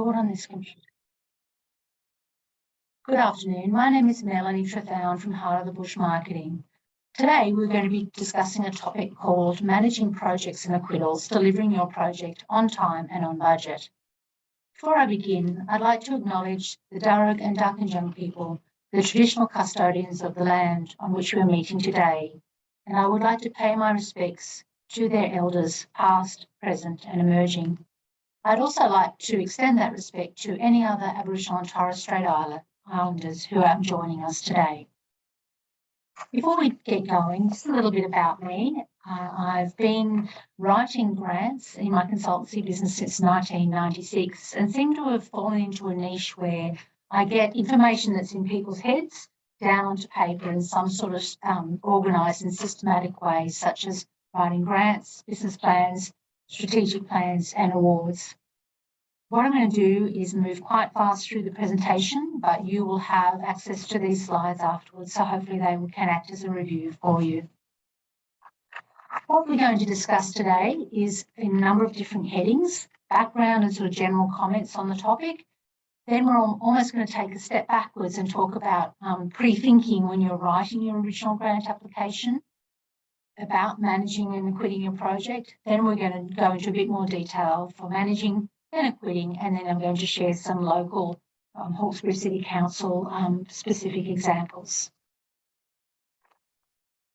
record on this computer. Good afternoon. My name is Melanie TRETHOWAN from Heart of the Bush Marketing. Today we're going to be discussing a topic called Managing Projects and Acquittals, Delivering Your Project on Time and on Budget. Before I begin, I'd like to acknowledge the Darug and Darkinjung people, the traditional custodians of the land on which we're meeting today, and I would like to pay my respects to their elders, past, present and emerging. I'd also like to extend that respect to any other Aboriginal and Torres Strait Islanders who are joining us today. Before we get going, just a little bit about me. I've been writing grants in my consultancy business since 1996 and seem to have fallen into a niche where I get information that's in people's heads down onto paper in some sort of organised and systematic way, such as writing grants, business plans, strategic plans and awards. What I'm going to do is move quite fast through the presentation, but you will have access to these slides afterwards, so hopefully they can act as a review for you. What we're going to discuss today is in a number of different headings, background and sort of general comments on the topic. Then we're almost going to take a step backwards and talk about pre-thinking when you're writing your original grant application, about managing and acquitting your project. Then we're going to go into a bit more detail for managing and acquitting, and then I'm going to share some local Hawkesbury City Council specific examples.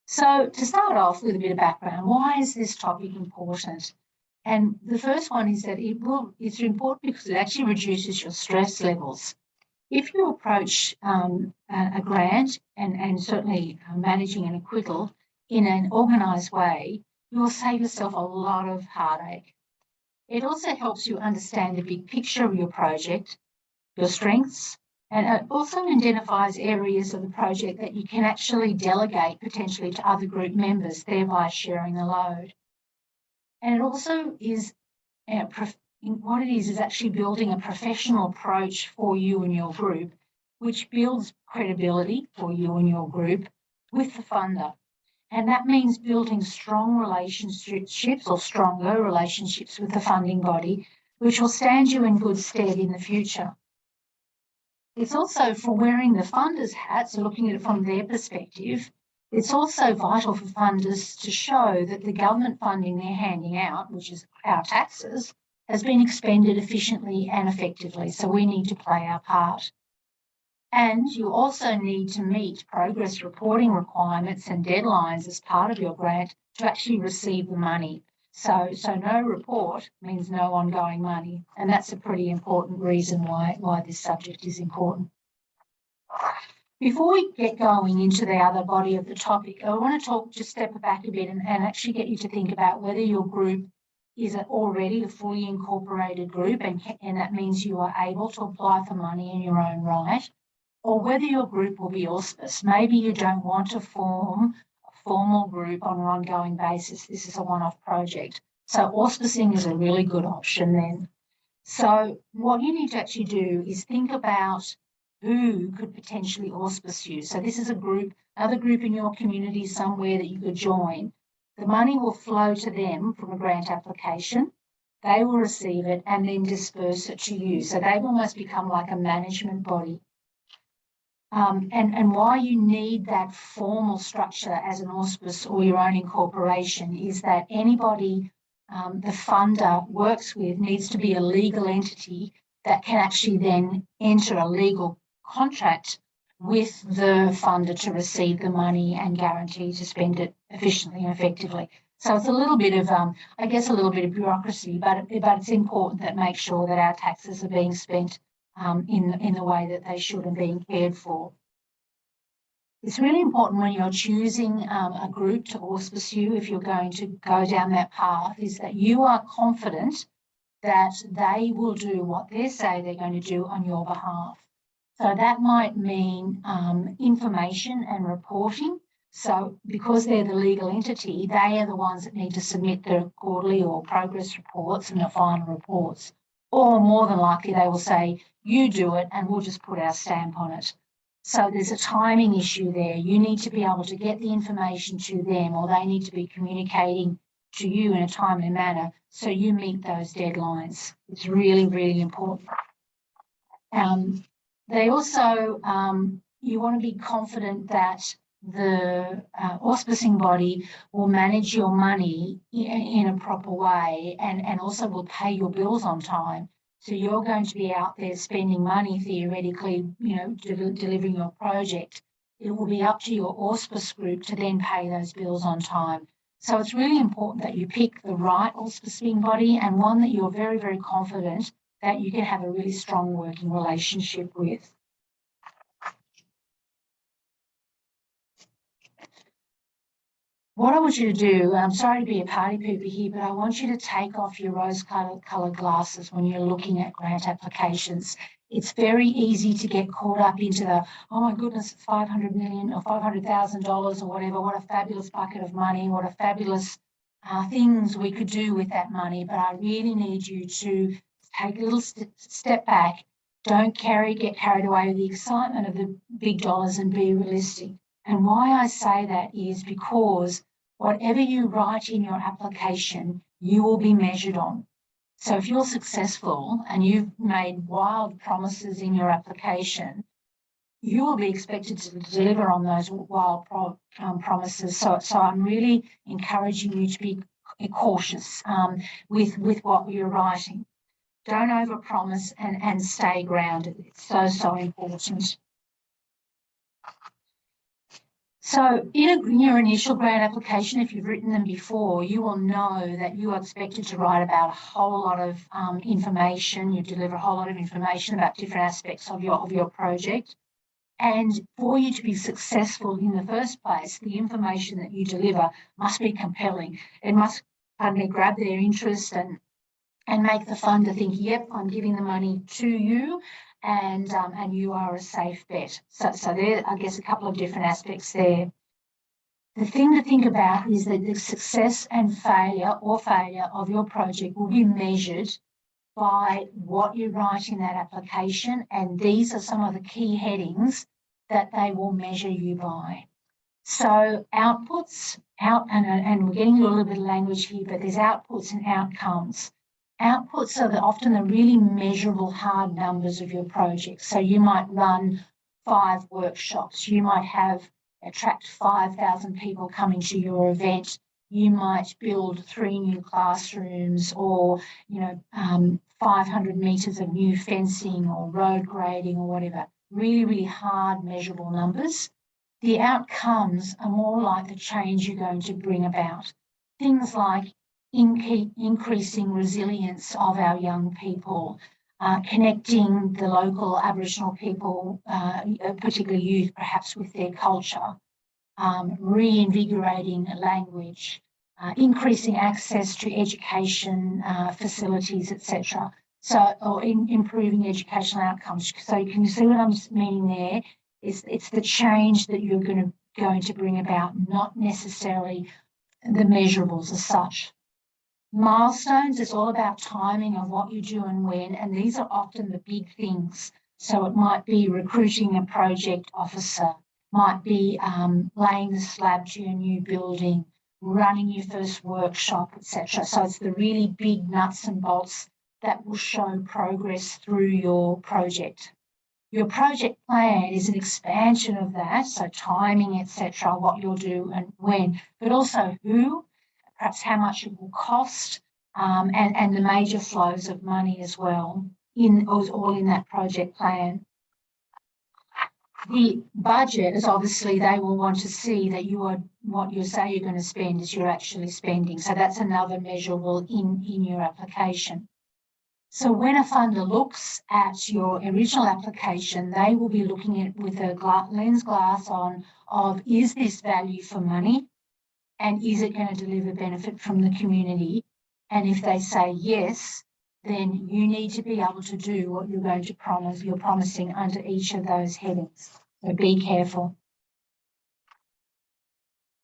So to start off with a bit of background, why is this topic important? And the first one is that it's important because it actually reduces your stress levels. If you approach a grant and certainly managing an acquittal in an organised way, you will save yourself a lot of heartache. It also helps you understand the big picture of your project, your strengths, and it also identifies areas of the project that you can actually delegate potentially to other group members, thereby sharing the load. And it also is, what it is actually building a professional approach for you and your group, which builds credibility for you and your group with the funder. And that means building strong relationships or stronger relationships with the funding body, which will stand you in good stead in the future. It's also for wearing the funder's hat, so looking at it from their perspective, it's also vital for funders to show that the government funding they're handing out, which is our taxes, has been expended efficiently and effectively. So we need to play our part. And you also need to meet progress reporting requirements and deadlines as part of your grant to actually receive the money. So no report means no ongoing money. And that's a pretty important reason why this subject is important. Before we get going into the other body of the topic, I want to just step back a bit and actually get you to think about whether your group is already a fully incorporated group and that means you are able to apply for money in your own right, or whether your group will be auspiced. Maybe you don't want to form a formal group on an ongoing basis. This is a one-off project. So auspicing is a really good option then. So what you need to actually do is think about who could potentially auspice you. So this is a group, another group in your community somewhere that you could join. The money will flow to them from a grant application. They will receive it and then disperse it to you. So they've almost become like a management body. And why you need that formal structure as an auspice or your own incorporation is that anybody the funder works with needs to be a legal entity that can actually then enter a legal contract with the funder to receive the money and guarantee to spend it efficiently and effectively. So it's a little bit of, I guess, a little bit of bureaucracy, but it's important that make sure that our taxes are being spent in the way that they should and being cared for. It's really important when you're choosing a group to auspice you, if you're going to go down that path, is that you are confident that they will do what they say they're going to do on your behalf. So that might mean information and reporting. So because they're the legal entity, they are the ones that need to submit the quarterly or progress reports and the final reports. Or more than likely they will say, you do it and we'll just put our stamp on it. So there's a timing issue there. You need to be able to get the information to them, or they need to be communicating to you in a timely manner so you meet those deadlines. It's really, really important. They also, you want to be confident that the auspicing body will manage your money in a proper way and also will pay your bills on time. So you're going to be out there spending money, theoretically, delivering your project. It will be up to your auspice group to then pay those bills on time. So it's really important that you pick the right auspicing body and one that you're very, very confident that you can have a really strong working relationship with. What I want you to do, and I'm sorry to be a party pooper here, but I want you to take off your rose-coloured glasses when you're looking at grant applications. It's very easy to get caught up into the, oh my goodness, it's $500 million or $500,000 or whatever. What a fabulous bucket of money. What a fabulous things we could do with that money. But I really need you to take a little step back. Don't get carried away with the excitement of the big dollars and be realistic. And why I say that is because whatever you write in your application, you will be measured on. So if you're successful and you've made wild promises in your application, you will be expected to deliver on those wild promises. So I'm really encouraging you to be cautious with what you're writing. Don't overpromise and stay grounded. It's so important. So in your initial grant application, if you've written them before, you will know that you are expected to write about a whole lot of information. You deliver a whole lot of information about different aspects of your project. And for you to be successful in the first place, the information that you deliver must be compelling. It must grab their interest and make the funder think, yep, I'm giving the money to you. And you are a safe bet. So there, I guess, a couple of different aspects there. The thing to think about is that the success and failure of your project will be measured by what you write in that application, and these are some of the key headings that they will measure you by. So outputs, and we're getting a little bit of language here, but there's outputs and outcomes. Outputs are often the really measurable hard numbers of your project. So you might run 5 workshops. You might attract 5,000 people coming to your event. You might build 3 new classrooms or, 500 metres of new fencing or road grading or whatever. Really, really hard measurable numbers. The outcomes are more like the change you're going to bring about. Things like increasing resilience of our young people, connecting the local Aboriginal people, particularly youth, perhaps with their culture, reinvigorating language, increasing access to education facilities, etc. Or improving educational outcomes. So can you see what I'm meaning there? It's the change that you're going to bring about, not necessarily the measurables as such. Milestones is all about timing of what you do and when, and these are often the big things. So it might be recruiting a project officer, might be laying the slab to your new building, running your first workshop, etc. So it's the really big nuts and bolts that will show progress through your project. Your project plan is an expansion of that, so timing, etc., what you'll do and when, but also who, perhaps how much it will cost, and the major flows of money as well, all in that project plan. The budget is obviously, they will want to see that what you say you're going to spend is you're actually spending. So that's another measurable in your application. So when a funder looks at your original application, they will be looking at it with a lens glass on of, is this value for money? And is it going to deliver benefit from the community? And if they say yes, then you need to be able to do what you're going to promise, you're promising under each of those headings. So be careful.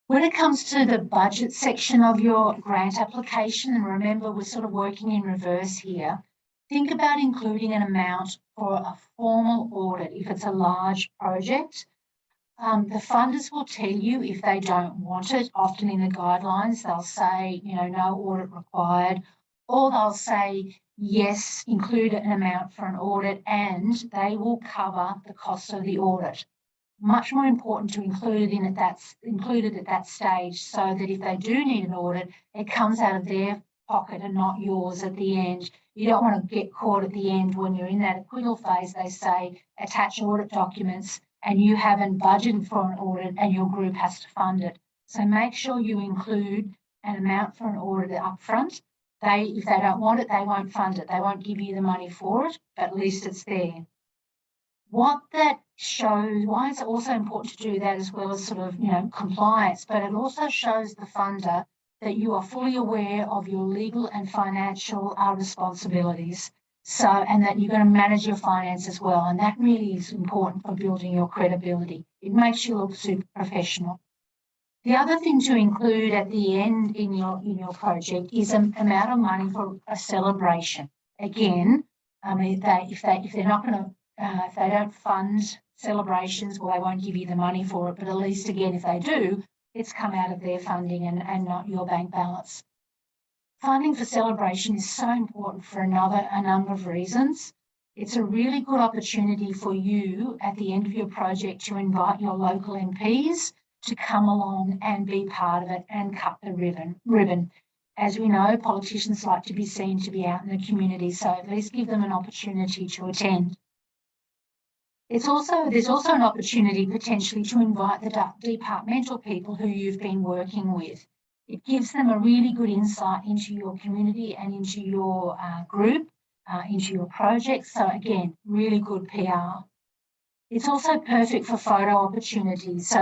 When it comes to the budget section of your grant application, and remember we're sort of working in reverse here, think about including an amount for a formal audit if it's a large project. The funders will tell you if they don't want it. Often in the guidelines, they'll say, no audit required, or they'll say, yes, include an amount for an audit, and they will cover the cost of the audit. Much more important to include it at that stage, so that if they do need an audit, it comes out of their pocket and not yours at the end. You don't want to get caught at the end when you're in that acquittal phase. They say attach audit documents and you haven't budgeted for an audit and your group has to fund it. So make sure you include an amount for an audit up front. If they don't want it, they won't fund it. They won't give you the money for it, but at least it's there. What that shows, why it's also important to do that as well as sort of, compliance, but it also shows the funder that you are fully aware of your legal and financial responsibilities. So, and that you're going to manage your finance as well. And that really is important for building your credibility. It makes you look super professional. The other thing to include at the end in your project is an amount of money for a celebration. Again, if they're not going to, if they don't fund celebrations, well, they won't give you the money for it. But at least, again, if they do, it's come out of their funding and not your bank balance. Funding for celebration is so important for a number of reasons. It's a really good opportunity for you at the end of your project to invite your local MPs to come along and be part of it and cut the ribbon. As we know, politicians like to be seen to be out in the community, so at least give them an opportunity to attend. There's also an opportunity potentially to invite the departmental people who you've been working with. It gives them a really good insight into your community and into your group, into your project. So again, really good PR. It's also perfect for photo opportunities,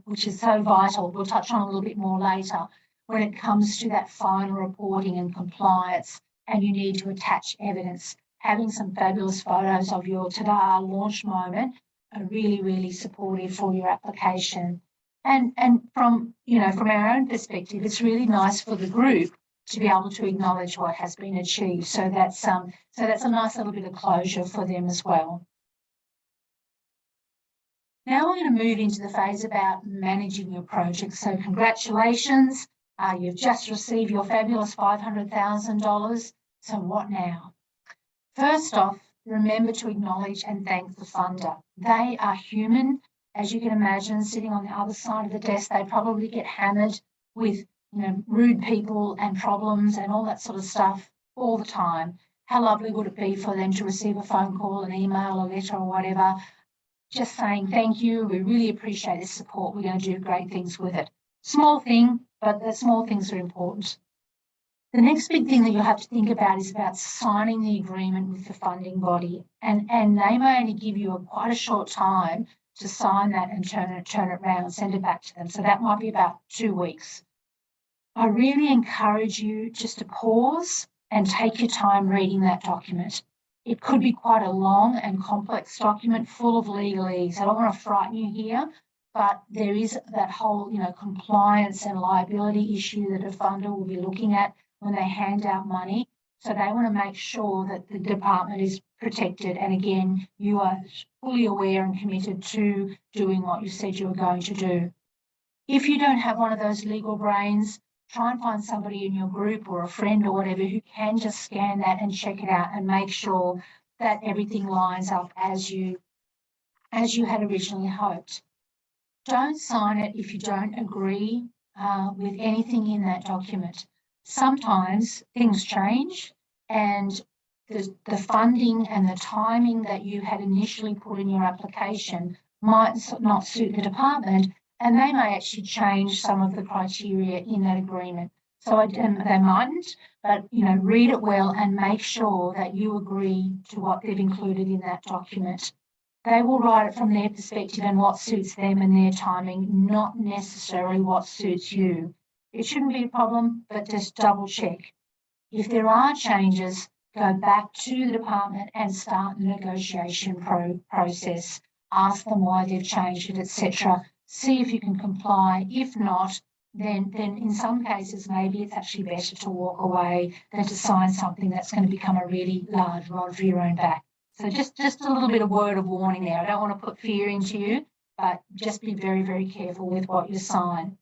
which is so vital. We'll touch on a little bit more later when it comes to that final reporting and compliance, and you need to attach evidence. Having some fabulous photos of your ta-da launch moment are really, really supportive for your application. And from our own perspective, it's really nice for the group to be able to acknowledge what has been achieved. So that's a nice little bit of closure for them as well. Now we're going to move into the phase about managing your project. So congratulations, you've just received your fabulous $500,000. So what now? First off, remember to acknowledge and thank the funder. They are human. As you can imagine, sitting on the other side of the desk, they probably get hammered with rude people and problems and all that sort of stuff all the time. How lovely would it be for them to receive a phone call, an email, a letter or whatever, just saying thank you, we really appreciate this support, we're going to do great things with it. Small thing, but the small things are important. The next big thing that you'll have to think about is about signing the agreement with the funding body, and they may only give you quite a short time to sign that and turn it around and send it back to them. So that might be about 2 weeks. I really encourage you just to pause and take your time reading that document. It could be quite a long and complex document full of legalese. I don't want to frighten you here, but there is that whole, compliance and liability issue that a funder will be looking at when they hand out money. So they want to make sure that the department is protected. And again, you are fully aware and committed to doing what you said you were going to do. If you don't have one of those legal brains, try and find somebody in your group or a friend or whatever who can just scan that and check it out and make sure that everything lines up as you had originally hoped. Don't sign it if you don't agree with anything in that document. Sometimes things change and the funding and the timing that you had initially put in your application might not suit the department, and they may actually change some of the criteria in that agreement. So they mightn't, but read it well and make sure that you agree to what they've included in that document. They will write it from their perspective and what suits them and their timing, not necessarily what suits you. It shouldn't be a problem, but just double check. If there are changes, go back to the department and start the negotiation process. Ask them why they've changed it, etc. See if you can comply. If not, then in some cases, maybe it's actually better to walk away than to sign something that's going to become a really large rod for your own back. So just a little bit of word of warning there. I don't want to put fear into you, but just be very, very careful with what you sign.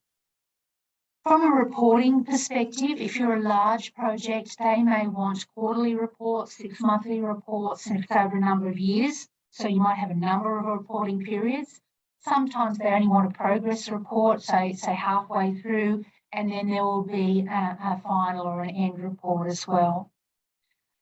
From a reporting perspective, if you're a large project, they may want quarterly reports, 6 monthly reports, and if it's over a number of years. So you might have a number of reporting periods. Sometimes they only want a progress report, so say halfway through, and then there will be a final or an end report as well.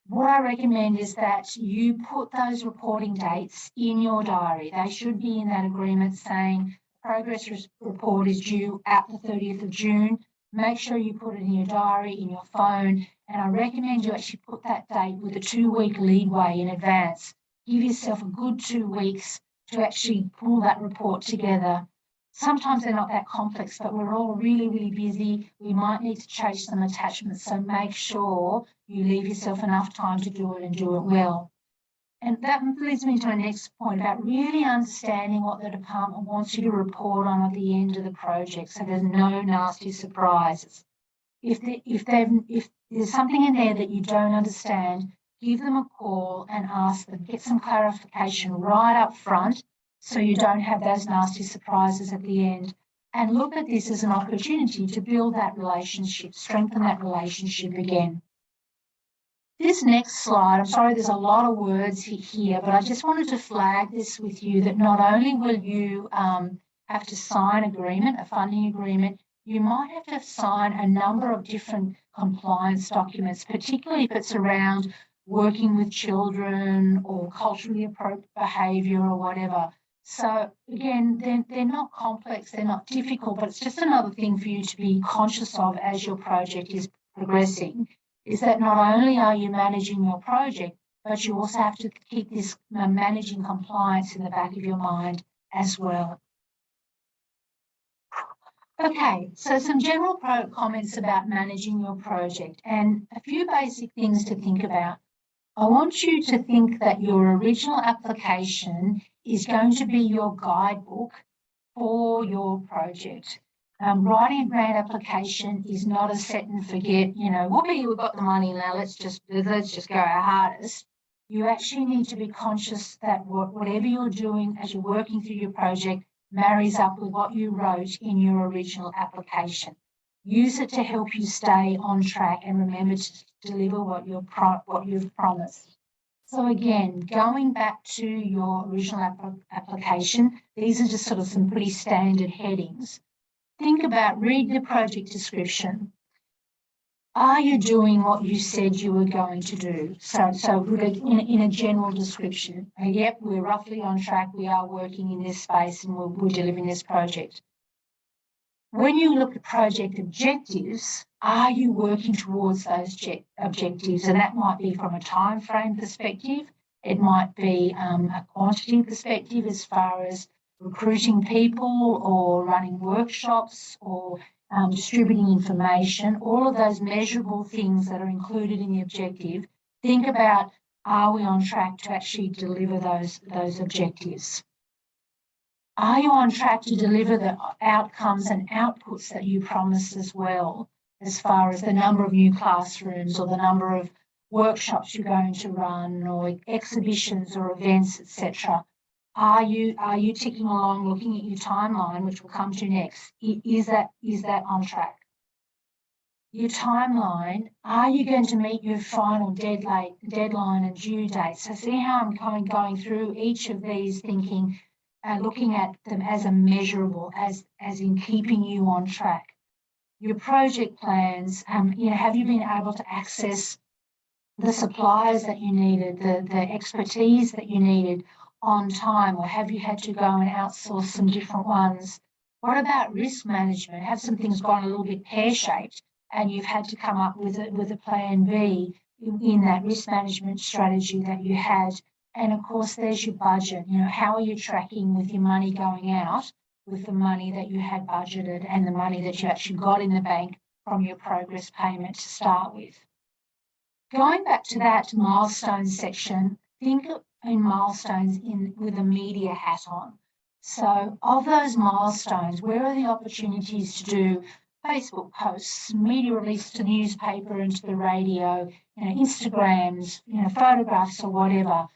What I recommend is that you put those reporting dates in your diary. They should be in that agreement saying progress report is due at the 30th of June. Make sure you put it in your diary, in your phone, and I recommend you actually put that date with a 2-week leadway in advance. Give yourself a good 2 weeks to actually pull that report together. Sometimes they're not that complex, but we're all really, really busy. We might need to change some attachments, so make sure you leave yourself enough time to do it and do it well. And that leads me to my next point about really understanding what the department wants you to report on at the end of the project, so there's no nasty surprises. If there's something in there that you don't understand, give them a call and ask them, get some clarification right up front so you don't have those nasty surprises at the end. And look at this as an opportunity to build that relationship, strengthen that relationship again. This next slide, I'm sorry there's a lot of words here, but I just wanted to flag this with you that not only will you have to sign agreement, a funding agreement, you might have to sign a number of different compliance documents, particularly if it's around working with children or culturally appropriate behaviour or whatever. So again, they're not complex, they're not difficult, but it's just another thing for you to be conscious of as your project is progressing, is that not only are you managing your project, but you also have to keep this managing compliance in the back of your mind as well. Okay, so some general comments about managing your project and a few basic things to think about. I want you to think that your original application is going to be your guidebook for your project. Writing a grant application is not a set and forget, whoopee, we've got the money now, let's just go our hardest. You actually need to be conscious that whatever you're doing as you're working through your project marries up with what you wrote in your original application. Use it to help you stay on track and remember to deliver what you've promised. So again, going back to your original application, these are just sort of some pretty standard headings. Think about, read the project description. Are you doing what you said you were going to do? So in a general description, yep, we're roughly on track, we are working in this space and we're delivering this project. When you look at project objectives, are you working towards those objectives? And that might be from a time frame perspective. It might be a quantity perspective as far as recruiting people or running workshops or distributing information, all of those measurable things that are included in the objective. Think about, are we on track to actually deliver those objectives? Are you on track to deliver the outcomes and outputs that you promised as well, as far as the number of new classrooms or the number of workshops you're going to run or exhibitions or events, etc.? Are you ticking along, looking at your timeline, which we'll come to next? Is that on track? Your timeline, are you going to meet your final deadline and due date? So see how I'm kind of going through each of these, thinking, looking at them as a measurable, as in keeping you on track. Your project plans, have you been able to access the suppliers that you needed, the expertise that you needed on time, or have you had to go and outsource some different ones? What about risk management? Have some things gone a little bit pear-shaped and you've had to come up with a plan B in that risk management strategy that you had? And of course, there's your budget. How are you tracking with your money going out, with the money that you had budgeted and the money that you actually got in the bank from your progress payment to start with? Going back to that milestones section, think in milestones with a media hat on. So of those milestones, where are the opportunities to do Facebook posts, media release to the newspaper and to the radio, Instagrams, photographs or whatever?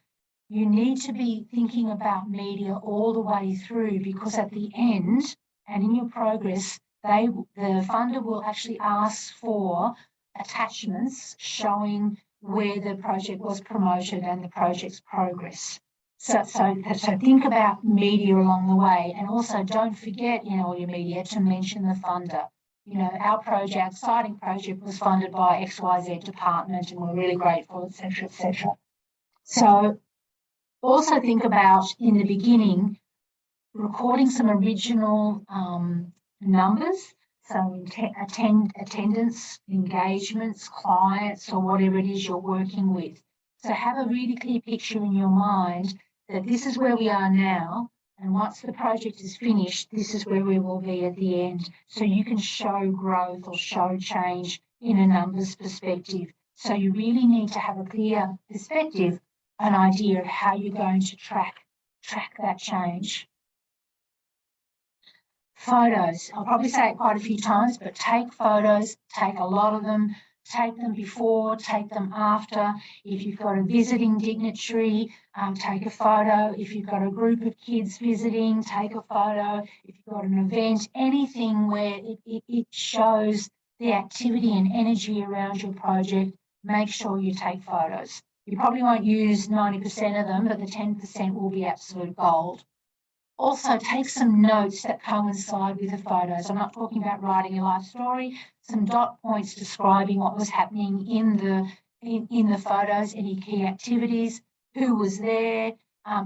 You need to be thinking about media all the way through, because at the end and in your progress, the funder will actually ask for attachments showing where the project was promoted and the project's progress. So think about media along the way, and also don't forget in all your media to mention the funder. You know, our exciting project was funded by XYZ department and we're really grateful, etc., etc. So also think about in the beginning recording some original numbers. So attendance, engagements, clients, or whatever it is you're working with. So have a really clear picture in your mind that this is where we are now, and once the project is finished, this is where we will be at the end. So you can show growth or show change in a numbers perspective. So you really need to have a clear perspective, an idea of how you're going to track that change. Photos. I'll probably say it quite a few times, but take photos, take a lot of them, take them before, take them after. If you've got a visiting dignitary, take a photo. If you've got a group of kids visiting, take a photo. If you've got an event, anything where it shows the activity and energy around your project, make sure you take photos. You probably won't use 90% of them, but the 10% will be absolute gold. Also, take some notes that coincide with the photos. I'm not talking about writing a life story, some dot points describing what was happening in the photos, any key activities, who was there,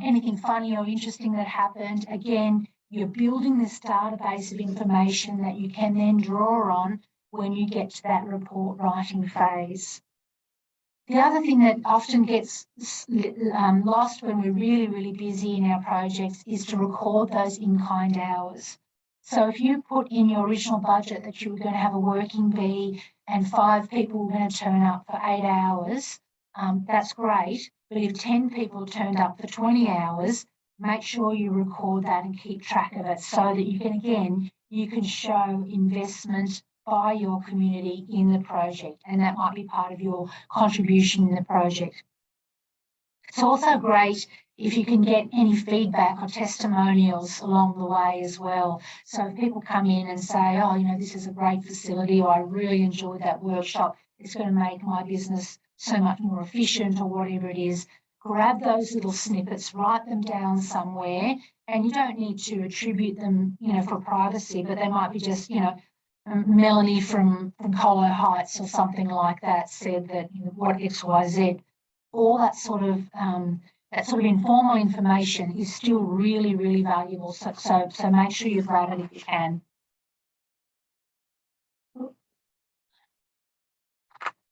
anything funny or interesting that happened. Again, you're building this database of information that you can then draw on when you get to that report writing phase. The other thing that often gets lost when we're really, really busy in our projects is to record those in-kind hours. So if you put in your original budget that you were going to have a working bee and 5 people were going to turn up for 8 hours, that's great. But if 10 people turned up for 20 hours, make sure you record that and keep track of it so that you can show investment by your community in the project, and that might be part of your contribution in the project. It's also great if you can get any feedback or testimonials along the way as well. So if people come in and say, oh, you know, this is a great facility, or I really enjoyed that workshop, it's going to make my business so much more efficient, or whatever it is, grab those little snippets, write them down somewhere, and you don't need to attribute them, you know, for privacy, but they might be just, you know, Melanie from Colo Heights or something like that said that, you know, what XYZ, all that sort of informal information is still really, really valuable. So make sure you grab it if you can.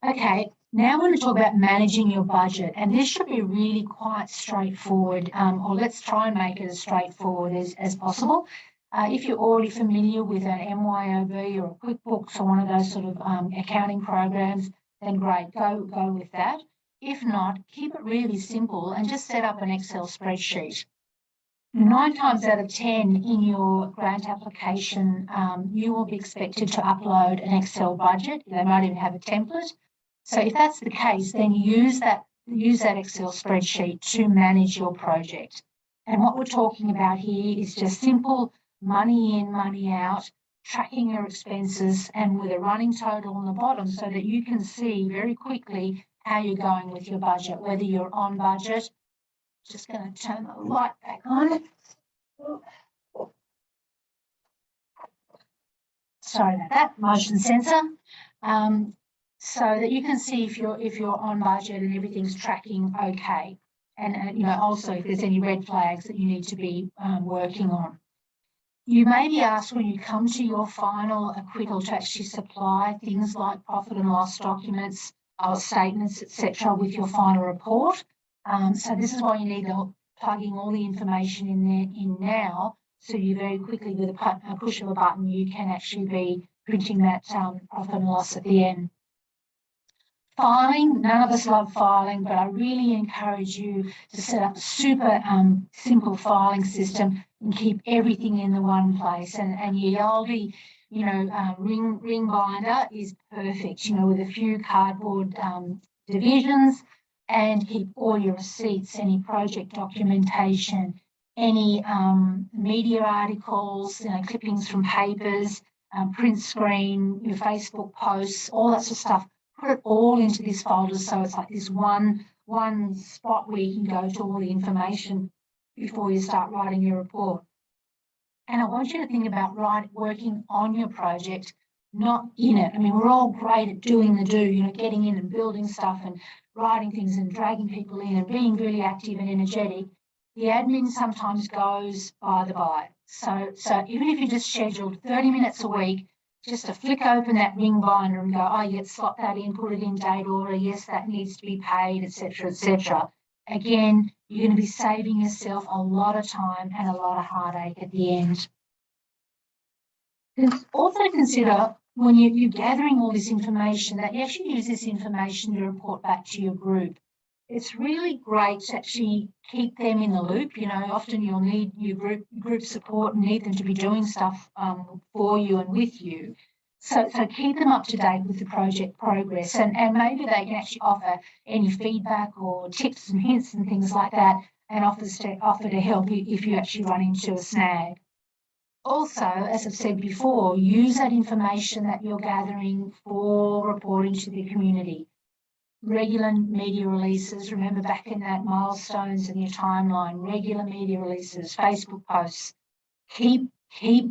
Okay, now we're going to talk about managing your budget, and this should be really quite straightforward, or let's try and make it as straightforward as possible. If you're already familiar with an MYOB or a QuickBooks or one of those sort of accounting programs, then great, go with that. If not, keep it really simple and just set up an Excel spreadsheet. 9 times out of 10 in your grant application, you will be expected to upload an Excel budget. They might even have a template. So if that's the case, then use that Excel spreadsheet to manage your project. And what we're talking about here is just simple money in, money out, tracking your expenses, and with a running total on the bottom so that you can see very quickly how you're going with your budget, whether you're on budget. Just going to turn the light back on. Sorry about that, motion sensor. So that you can see if you're on budget and everything's tracking okay. And you know, also if there's any red flags that you need to be working on. You may be asked when you come to your final acquittal to actually supply things like profit and loss documents or statements, etc., with your final report. So this is why you need plugging all the information in now, so you very quickly, with a push of a button, you can actually be printing that profit and loss at the end. Filing, none of us love filing, but I really encourage you to set up a super simple filing system and keep everything in the one place. And your Yaldi, you know, ring binder is perfect, you know, with a few cardboard divisions, and keep all your receipts, any project documentation, any media articles, you know, clippings from papers, print screen, your Facebook posts, all that sort of stuff. Put it all into this folder so it's like this one spot where you can go to all the information before you start writing your report. And I want you to think about working on your project, not in it. I mean, we're all great at doing the do, getting in and building stuff and writing things and dragging people in and being really active and energetic. The admin sometimes goes by the by. So even if you just scheduled 30 minutes a week, just to flick open that ring binder and go, oh, yes, slot that in, put it in date order, yes, that needs to be paid, etc., etc. Again, you're going to be saving yourself a lot of time and a lot of heartache at the end. Also consider when you're gathering all this information that you actually use this information to report back to your group. It's really great to actually keep them in the loop. Often you'll need your group support and need them to be doing stuff for you and with you. So keep them up to date with the project progress, and maybe they can actually offer any feedback or tips and hints and things like that, and offer to help you if you actually run into a snag. Also, as I've said before, use that information that you're gathering for reporting to the community. Regular media releases, remember back in that milestones in your timeline, regular media releases, Facebook posts. Keep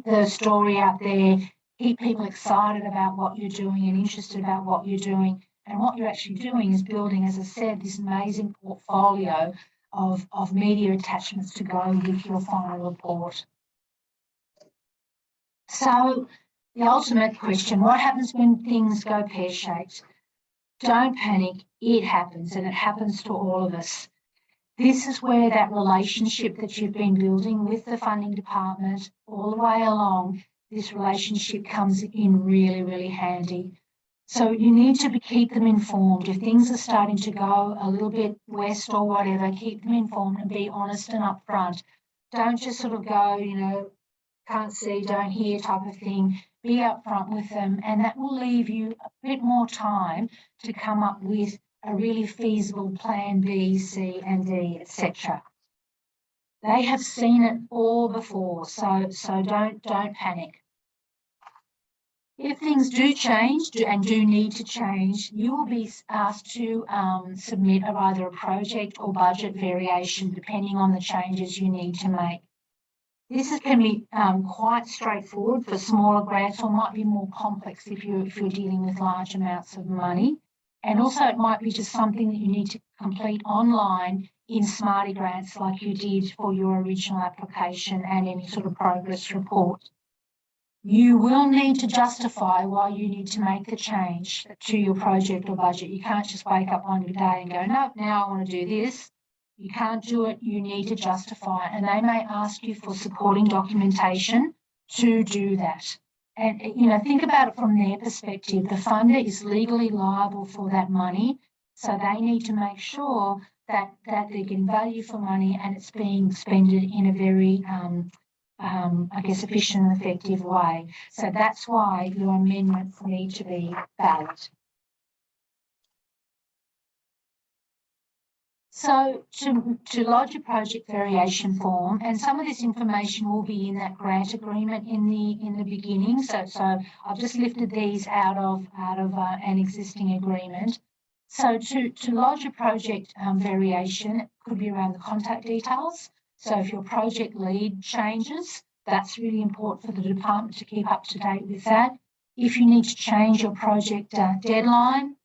the story out there. Keep people excited about what you're doing and interested about what you're doing. And what you're actually doing is building, as I said, this amazing portfolio of media attachments to go with your final report. So the ultimate question, what happens when things go pear-shaped? Don't panic, it happens, and it happens to all of us. This is where that relationship that you've been building with the funding department all the way along, this relationship comes in really, really handy. So you need to keep them informed. If things are starting to go a little bit west or whatever, keep them informed and be honest and upfront. Don't just sort of go, can't see, don't hear type of thing. Be upfront with them, and that will leave you a bit more time to come up with a really feasible plan B, C, and D, etc. They have seen it all before, so don't panic. If things do change and do need to change, you will be asked to submit either a project or budget variation depending on the changes you need to make. This can be quite straightforward for smaller grants, or might be more complex if you're dealing with large amounts of money. And also it might be just something that you need to complete online in Smarty Grants like you did for your original application and any sort of progress report. You will need to justify why you need to make the change to your project or budget. You can't just wake up one day and go, no, now I want to do this. You can't do it, you need to justify it. And they may ask you for supporting documentation to do that. And, think about it from their perspective. The funder is legally liable for that money, so they need to make sure that they're getting value for money and it's being expended in a very, efficient and effective way. So that's why your amendments need to be valid. So to lodge a project variation form, and some of this information will be in that grant agreement in the beginning. So I've just lifted these out of an existing agreement. So to lodge a project variation, it could be around the contact details. So if your project lead changes, that's really important for the department to keep up to date with that. If you need to change your project deadline,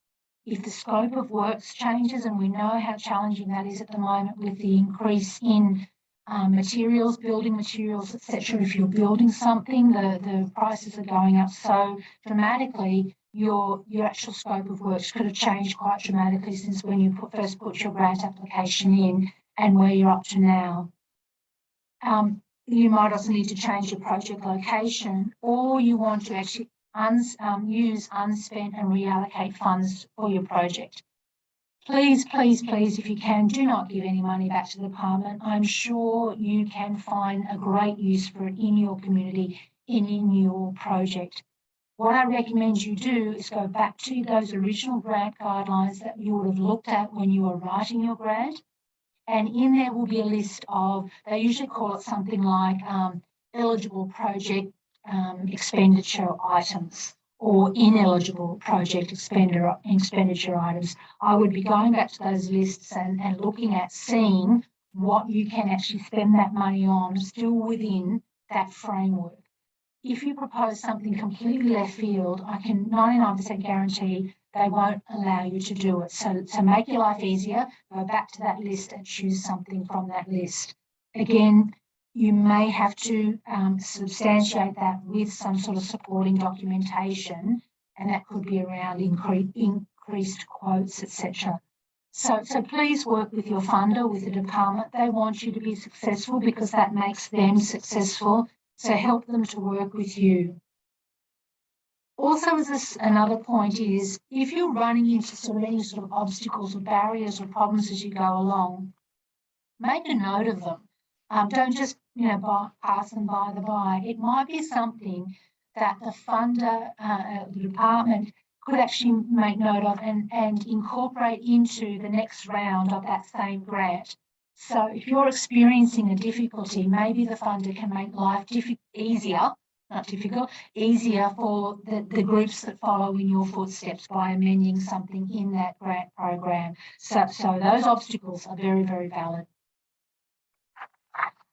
if the scope of works changes, and we know how challenging that is at the moment with the increase in materials, building materials, etc. If you're building something, the prices are going up so dramatically, your actual scope of works could have changed quite dramatically since when you first put your grant application in and where you're up to now. You might also need to change your project location, or you want to actually use unspent and reallocate funds for your project. Please, please, please, if you can, do not give any money back to the department. I'm sure you can find a great use for it in your community and in your project. What I recommend you do is go back to those original grant guidelines that you would have looked at when you were writing your grant. And in there will be a list of, they usually call it something like eligible project expenditure items or ineligible project expenditure items. I would be going back to those lists and looking at seeing what you can actually spend that money on still within that framework. If you propose something completely left field, I can 99% guarantee they won't allow you to do it. So to make your life easier, go back to that list and choose something from that list. Again, you may have to substantiate that with some sort of supporting documentation, and that could be around increased quotes, etc. So please work with your funder, with the department. They want you to be successful because that makes them successful. So help them to work with you. Also, another point is, if you're running into any sort of obstacles or barriers or problems as you go along, make a note of them. Don't just pass them by the by. It might be something that the funder, the department, could actually make note of and incorporate into the next round of that same grant. So if you're experiencing a difficulty, maybe the funder can make life easier for the groups that follow in your footsteps by amending something in that grant program. So those obstacles are very, very valid.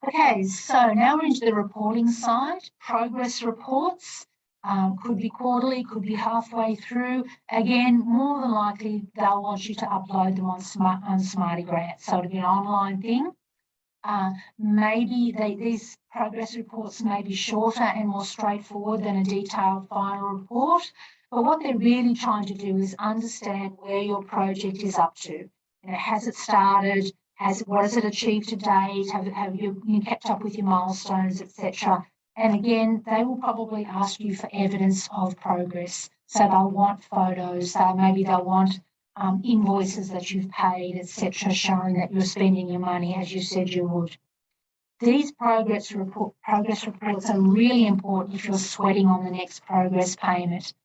Okay, so now we're into the reporting side. Progress reports could be quarterly, could be halfway through. Again, more than likely, they'll want you to upload them on Smarty Grants, so it'll be an online thing. Maybe these progress reports may be shorter and more straightforward than a detailed final report, but what they're really trying to do is understand where your project is up to. Has it started? What has it achieved to date? Have you kept up with your milestones, etc.? And again, they will probably ask you for evidence of progress. So they'll want photos. Maybe they'll want invoices that you've paid, etc., showing that you're spending your money as you said you would. These progress reports are really important if you're sweating on the next progress payment.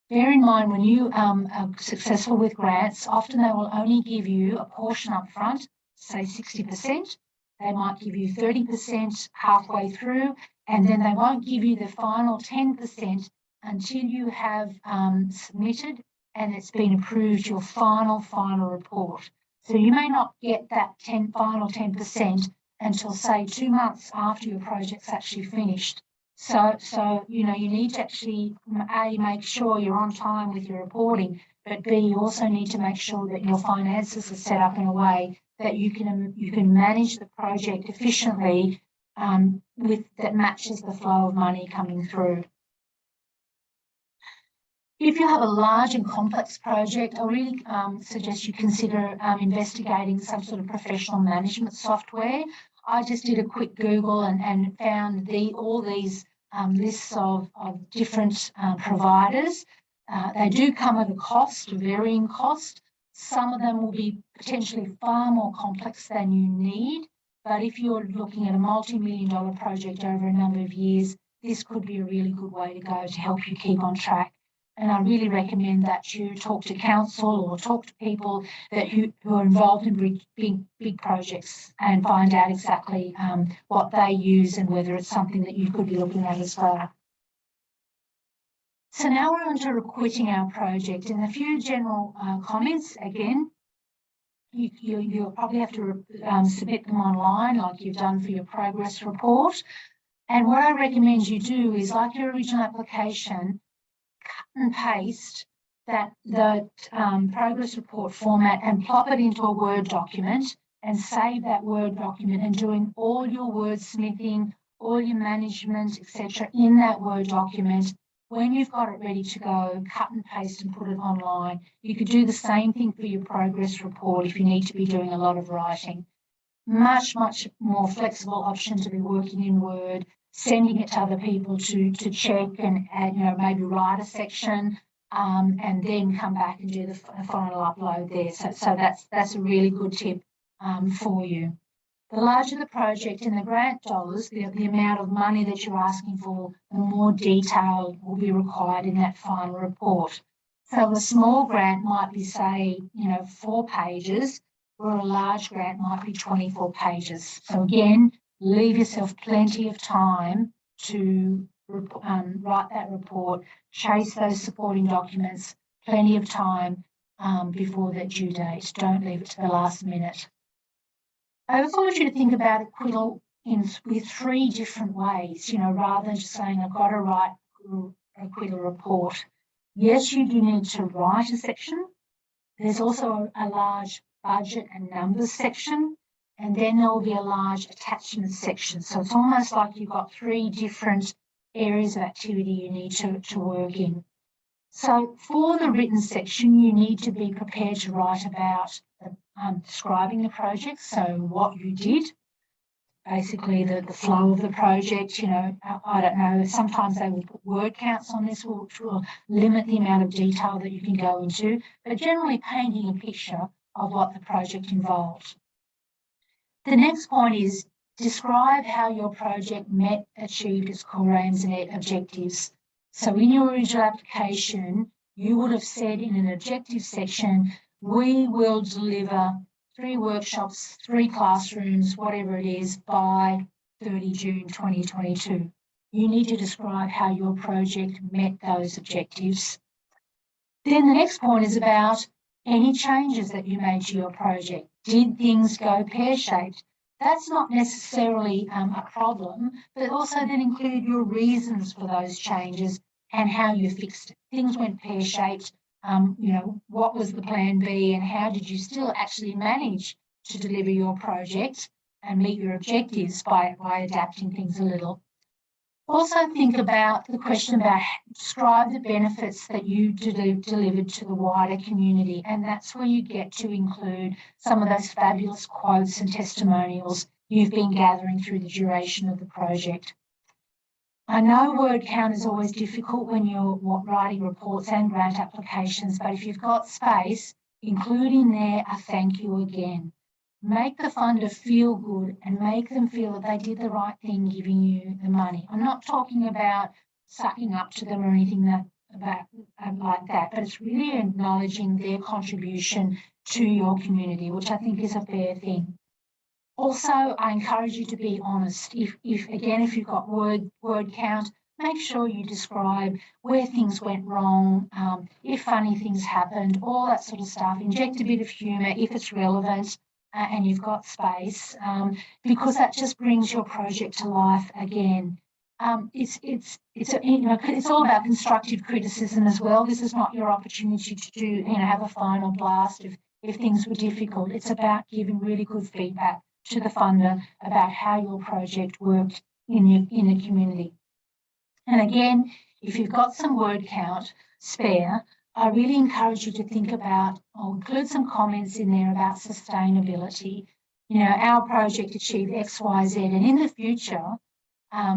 Bear in mind, when you are successful with grants, often they will only give you a portion up front, say 60%. They might give you 30% halfway through, and then they won't give you the final 10% until you have submitted and it's been approved, your final report. So you may not get that final 10% until, say, 2 months after your project's actually finished. So you need to actually, A, make sure you're on time with your reporting, but B, you also need to make sure that your finances are set up in a way that you can manage the project efficiently that matches the flow of money coming through. If you have a large and complex project, I really suggest you consider investigating some sort of professional management software. I just did a quick Google and found all these lists of different providers. They do come at a cost, a varying cost. Some of them will be potentially far more complex than you need, but if you're looking at a multi-million-dollar project over a number of years, this could be a really good way to go to help you keep on track. And I really recommend that you talk to council or talk to people who are involved in big projects and find out exactly what they use and whether it's something that you could be looking at as well. So now we're on to requitting our project, and a few general comments. Again, you'll probably have to submit them online like you've done for your progress report. And what I recommend you do is, like your original application, cut and paste the progress report format and plop it into a Word document and save that Word document, and doing all your wordsmithing, all your management, etc. in that Word document. When you've got it ready to go, cut and paste and put it online. You could do the same thing for your progress report if you need to be doing a lot of writing. Much, much more flexible option to be working in Word, sending it to other people to check and maybe write a section and then come back and do the final upload there. So that's a really good tip for you. The larger the project and the grant dollars, the amount of money that you're asking for, the more detail will be required in that final report. So a small grant might be, say, 4 pages, where a large grant might be 24 pages. So again, leave yourself plenty of time to write that report, chase those supporting documents, plenty of time before that due date. Don't leave it to the last minute. I also want you to think about acquittal with 3 different ways, rather than just saying, I've got to write an acquittal report. Yes, you do need to write a section. There's also a large budget and numbers section, and then there will be a large attachment section. So it's almost like you've got 3 different areas of activity you need to work in. So for the written section, you need to be prepared to write about describing the project, so what you did, basically the flow of the project. I don't know, sometimes they will put word counts on this, which will limit the amount of detail that you can go into, but generally painting a picture of what the project involved. The next point is describe how your project achieved its core aims and objectives. So in your original application, you would have said in an objective section, we will deliver 3 workshops, 3 classrooms, whatever it is, by 30 June 2022. You need to describe how your project met those objectives. Then the next point is about any changes that you made to your project. Did things go pear-shaped? That's not necessarily a problem, but also then include your reasons for those changes and how you fixed it. Things went pear-shaped. What was the plan B and how did you still actually manage to deliver your project and meet your objectives by adapting things a little. Also think about the question about describe the benefits that you delivered to the wider community, and that's where you get to include some of those fabulous quotes and testimonials you've been gathering through the duration of the project. I know word count is always difficult when you're writing reports and grant applications, but if you've got space, include in there a thank you again. Make the funder feel good and make them feel that they did the right thing giving you the money. I'm not talking about sucking up to them or anything like that, but it's really acknowledging their contribution to your community, which I think is a fair thing. Also, I encourage you to be honest. If you've got word count, make sure you describe where things went wrong, if funny things happened, all that sort of stuff. Inject a bit of humour if it's relevant and you've got space, because that just brings your project to life again. It's all about constructive criticism as well. This is not your opportunity to have a final blast if things were difficult. It's about giving really good feedback to the funder about how your project worked in the community. And again, if you've got some word count spare, I really encourage you to think about, or include some comments in there about sustainability. Our project achieved X, Y, Z, and in the future,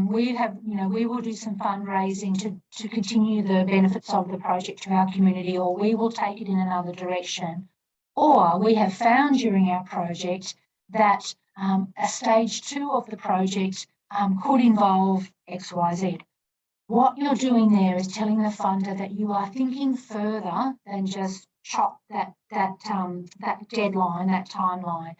we will do some fundraising to continue the benefits of the project to our community, or we will take it in another direction. Or we have found during our project that a stage 2 of the project could involve X, Y, Z. What you're doing there is telling the funder that you are thinking further than just chop that deadline, that timeline.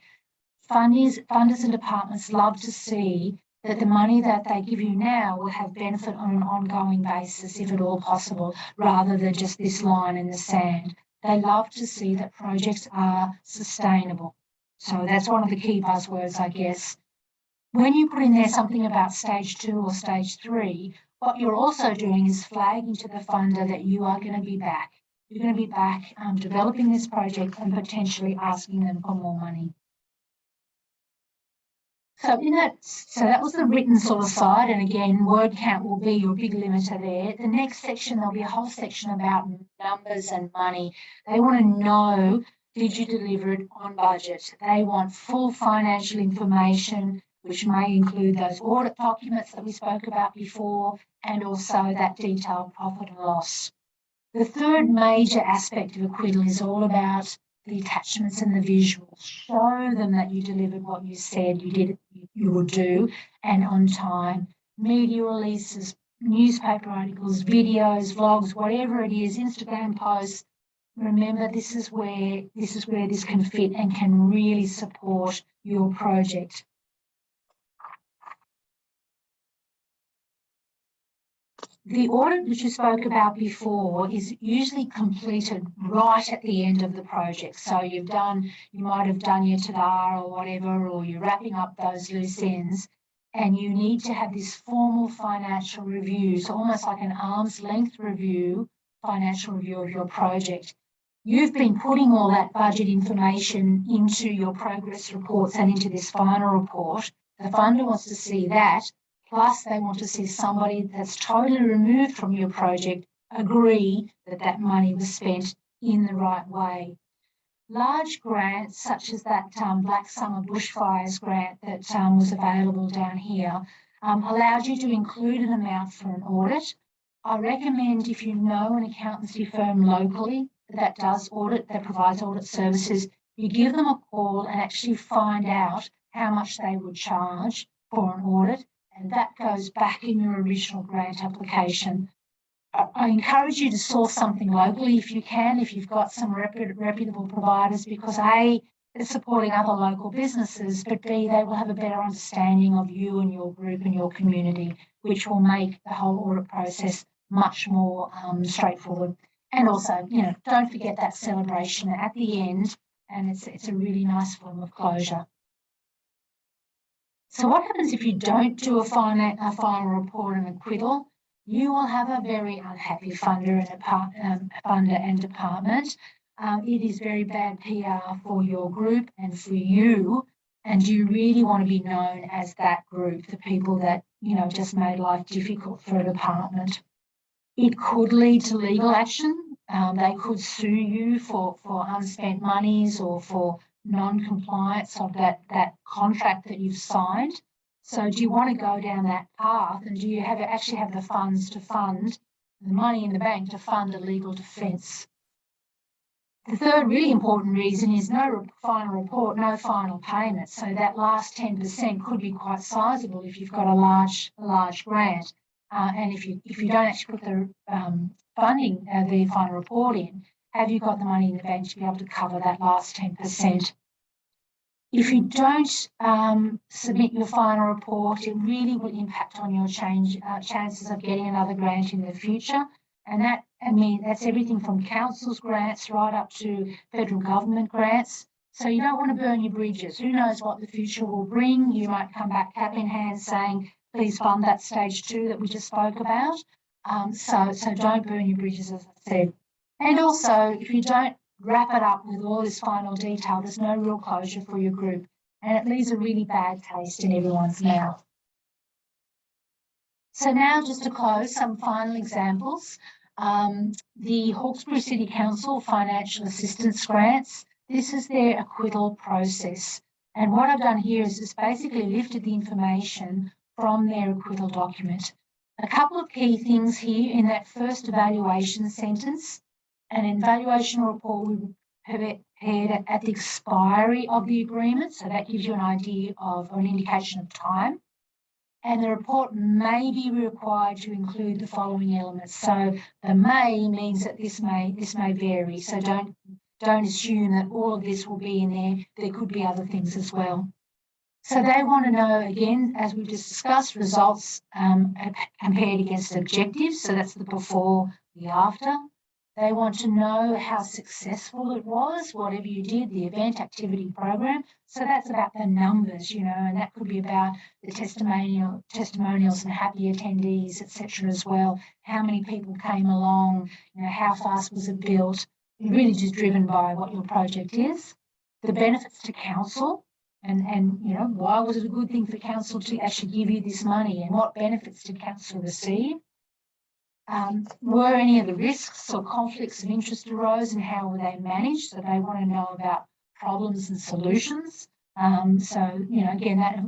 Funders and departments love to see that the money that they give you now will have benefit on an ongoing basis, if at all possible, rather than just this line in the sand. They love to see that projects are sustainable. So that's one of the key buzzwords, I guess. When you put in there something about stage 2 or stage 3, what you're also doing is flagging to the funder that you are going to be back. You're going to be back developing this project and potentially asking them for more money. So that was the written sort of side, and again, word count will be your big limiter there. The next section, there'll be a whole section about numbers and money. They want to know, did you deliver it on budget? They want full financial information, which may include those audit documents that we spoke about before, and also that detailed profit and loss. The third major aspect of acquittal is all about the attachments and the visuals. Show them that you delivered what you said you would do, and on time. Media releases, newspaper articles, videos, vlogs, whatever it is, Instagram posts. Remember, this is where this can fit and can really support your project. The audit which you spoke about before is usually completed right at the end of the project. So you might have done your ta-da or whatever, or you're wrapping up those loose ends, and you need to have this formal financial review, so almost like an arm's length review, financial review of your project. You've been putting all that budget information into your progress reports and into this final report. The funder wants to see that. Plus, they want to see somebody that's totally removed from your project agree that that money was spent in the right way. Large grants, such as that Black Summer Bushfires grant that was available down here, allowed you to include an amount for an audit. I recommend, if you know an accountancy firm locally that does audit, that provides audit services, you give them a call and actually find out how much they would charge for an audit. And that goes back in your original grant application. I encourage you to source something locally if you can, if you've got some reputable providers, because A, they're supporting other local businesses, but B, they will have a better understanding of you and your group and your community, which will make the whole audit process much more straightforward. And also, don't forget that celebration at the end, and it's a really nice form of closure. So what happens if you don't do a final report and acquittal? You will have a very unhappy funder and department. It is very bad PR for your group and for you, and you really want to be known as that group, the people that just made life difficult for a department. It could lead to legal action. They could sue you for unspent monies or for non-compliance of that contract that you've signed. So do you want to go down that path, and do you actually have the funds to fund, the money in the bank to fund a legal defence? The third really important reason is no final report, no final payment. So that last 10% could be quite sizable if you've got a large grant. And if you don't actually put the funding, the final report in, have you got the money in the bank to be able to cover that last 10%? If you don't submit your final report, it really will impact on your chances of getting another grant in the future. And that's everything from council's grants right up to federal government grants. So you don't want to burn your bridges. Who knows what the future will bring? You might come back cap in hand saying, please fund that stage 2 that we just spoke about. So don't burn your bridges, as I said. And also, if you don't wrap it up with all this final detail, there's no real closure for your group, and it leaves a really bad taste in everyone's mouth. So now, just to close, some final examples. The Hawkesbury City Council Financial Assistance Grants, this is their acquittal process. And what I've done here is just basically lifted the information from their acquittal document. A couple of key things here in that first evaluation sentence. An evaluation report will be prepared at the expiry of the agreement, so that gives you an idea of, or an indication of time. And the report may be required to include the following elements. So the may means that this may vary. So don't assume that all of this will be in there. There could be other things as well. So they want to know, again, as we just discussed, results compared against objectives. So that's the before, the after. They want to know how successful it was, whatever you did, the event, activity, program. So that's about the numbers, and that could be about the testimonials and happy attendees, etc. as well. How many people came along, how fast was it built? Really just driven by what your project is. The benefits to council, and why was it a good thing for council to actually give you this money, and what benefits did council receive? Were any of the risks or conflicts of interest arose, and how were they managed? So they want to know about problems and solutions. So, again, that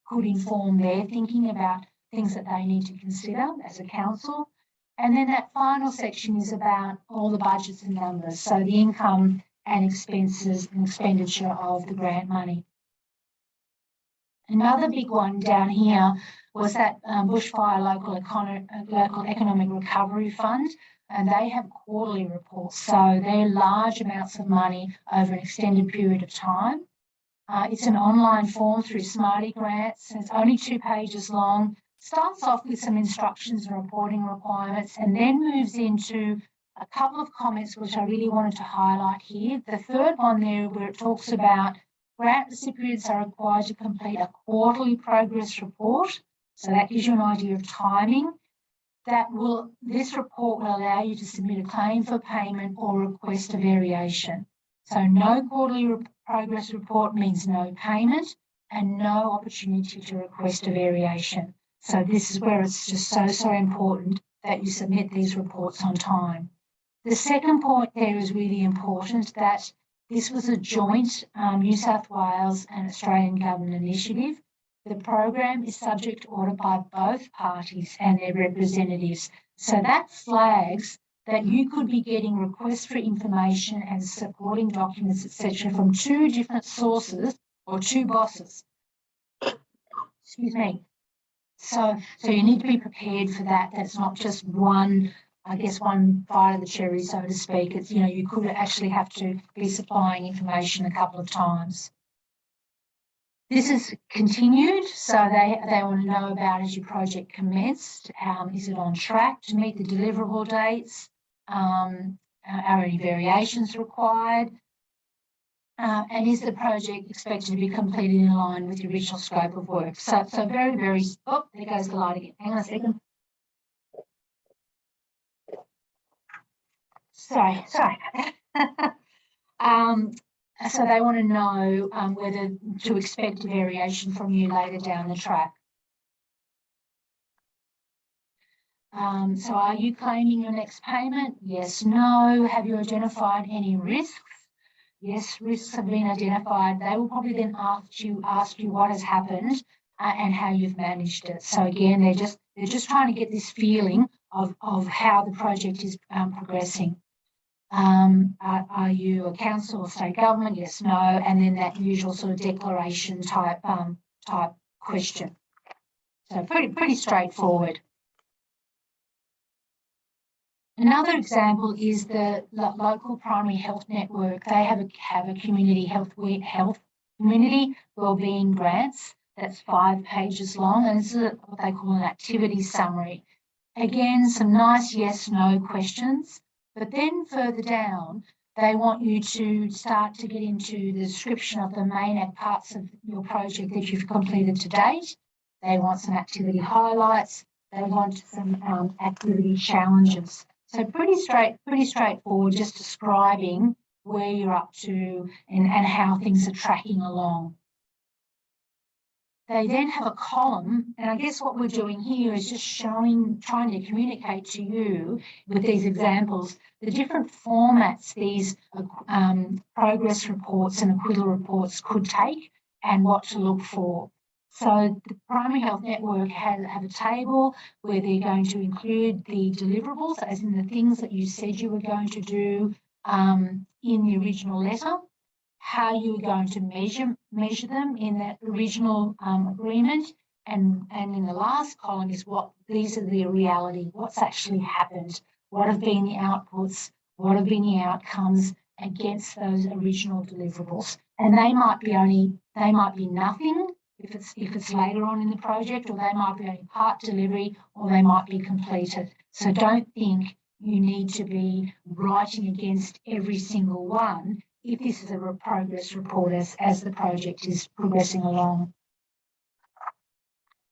could inform their thinking about things that they need to consider as a council. And then that final section is about all the budgets and numbers, so the income and expenses and expenditure of the grant money. Another big one down here was that Bushfire Local Economic Recovery Fund, and they have quarterly reports. So they're large amounts of money over an extended period of time. It's an online form through Smarty Grants. It's only 2 pages long. starts off with some instructions and reporting requirements and then moves into a couple of comments which I really wanted to highlight here. The third one there where it talks about grant recipients are required to complete a quarterly progress report. So that gives you an idea of timing. This report will allow you to submit a claim for payment or request a variation. So no quarterly progress report means no payment and no opportunity to request a variation. So this is where it's just so important that you submit these reports on time. The second point there is really important, that this was a joint New South Wales and Australian government initiative. The program is subject to audit by both parties and their representatives. So that flags that you could be getting requests for information and supporting documents, etc., from two different sources or two bosses. Excuse me. So you need to be prepared for that. That's not just one bite of the cherry, so to speak. It's, you could actually have to be supplying information a couple of times. This is continued, so they want to know about, as your project commenced, is it on track to meet the deliverable dates? Are any variations required? And is the project expected to be completed in line with the original scope of work? So very, very, oh, there goes the light again. Hang on a second. Sorry. So they want to know whether to expect a variation from you later down the track. So are you claiming your next payment? Yes, no. Have you identified any risks? Yes, risks have been identified. They will probably then ask you what has happened and how you've managed it. So again, they're just trying to get this feeling of how the project is progressing. Are you a council or state government? Yes, no, and then that usual sort of declaration type question. So pretty straightforward. Another example is the local primary health network. They have a community health community wellbeing grants. That's 5 pages long, and this is what they call an activity summary. Again, some nice yes/no questions. But then further down, they want you to start to get into the description of the main parts of your project that you've completed to date. They want some activity highlights. They want some activity challenges. So pretty straightforward, just describing where you're up to and how things are tracking along. They then have a column, and I guess what we're doing here is just trying to communicate to you with these examples, the different formats these progress reports and acquittal reports could take and what to look for. So the Primary Health Network have a table where they're going to include the deliverables, as in the things that you said you were going to do in the original letter, how you were going to measure them in that original agreement, and in the last column is these are the reality, what's actually happened, what have been the outputs, what have been the outcomes against those original deliverables. And they might be nothing if it's later on in the project, or they might be only part delivery, or they might be completed. So don't think you need to be writing against every single one if this is a progress report as the project is progressing along.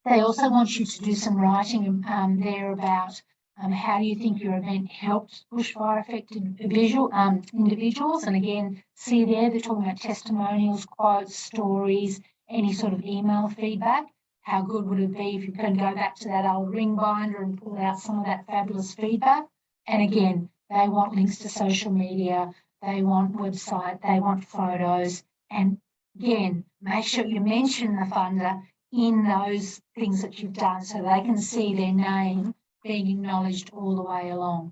They also want you to do some writing there about how do you think your event helped bushfire-affected individuals. And again, see there, they're talking about testimonials, quotes, stories, any sort of email feedback. How good would it be if you can go back to that old ring binder and pull out some of that fabulous feedback? And again, they want links to social media, they want website, they want photos. And again, make sure you mention the funder in those things that you've done so they can see their name being acknowledged all the way along.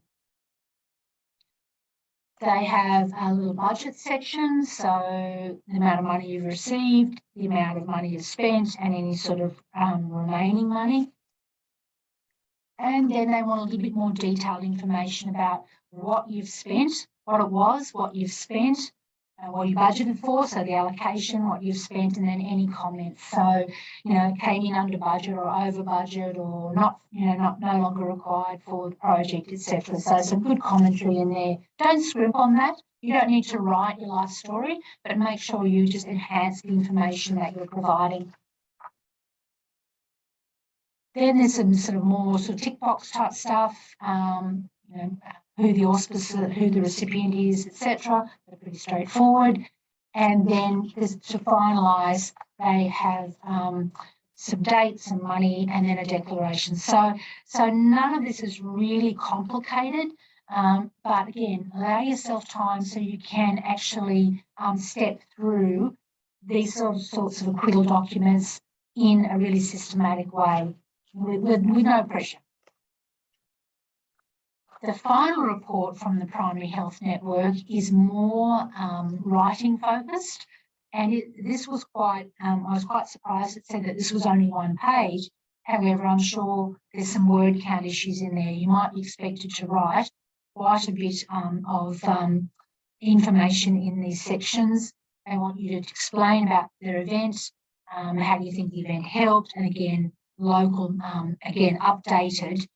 They have a little budget section, so the amount of money you've received, the amount of money you've spent, and any sort of remaining money. And then they want a little bit more detailed information about what you've spent, what it was, what you've spent, what you budgeted for, so the allocation, what you've spent, and then any comments. So, came in under budget or over budget, or not, no longer required for the project, etc. So some good commentary in there. Don't scrimp on that. You don't need to write your life story, but make sure you just enhance the information that you're providing. Then there's some sort of more sort of tick box type stuff, who the auspicer, who the recipient is, etc. They're pretty straightforward. And then to finalise, they have some dates, some money, and then a declaration. So none of this is really complicated, but again, allow yourself time so you can actually step through these sorts of acquittal documents in a really systematic way with no pressure. The final report from the Primary Health Network is more writing focused, and this was quite, I was quite surprised it said that this was only 1 page. However, I'm sure there's some word count issues in there. You might be expected to write quite a bit of information in these sections. They want you to explain about their event, how do you think the event helped, and again, local, again, updated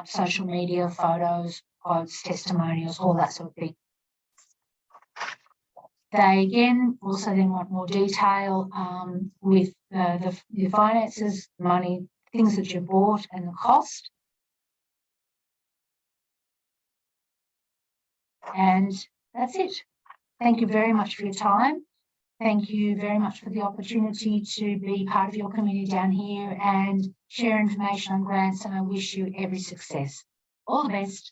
social media, photos, quotes, testimonials, all that sort of thing. They again also then want more detail with the finances, money, things that you bought, and the cost. And that's it. Thank you very much for your time. Thank you very much for the opportunity to be part of your community down here and share information on grants, and I wish you every success. All the best.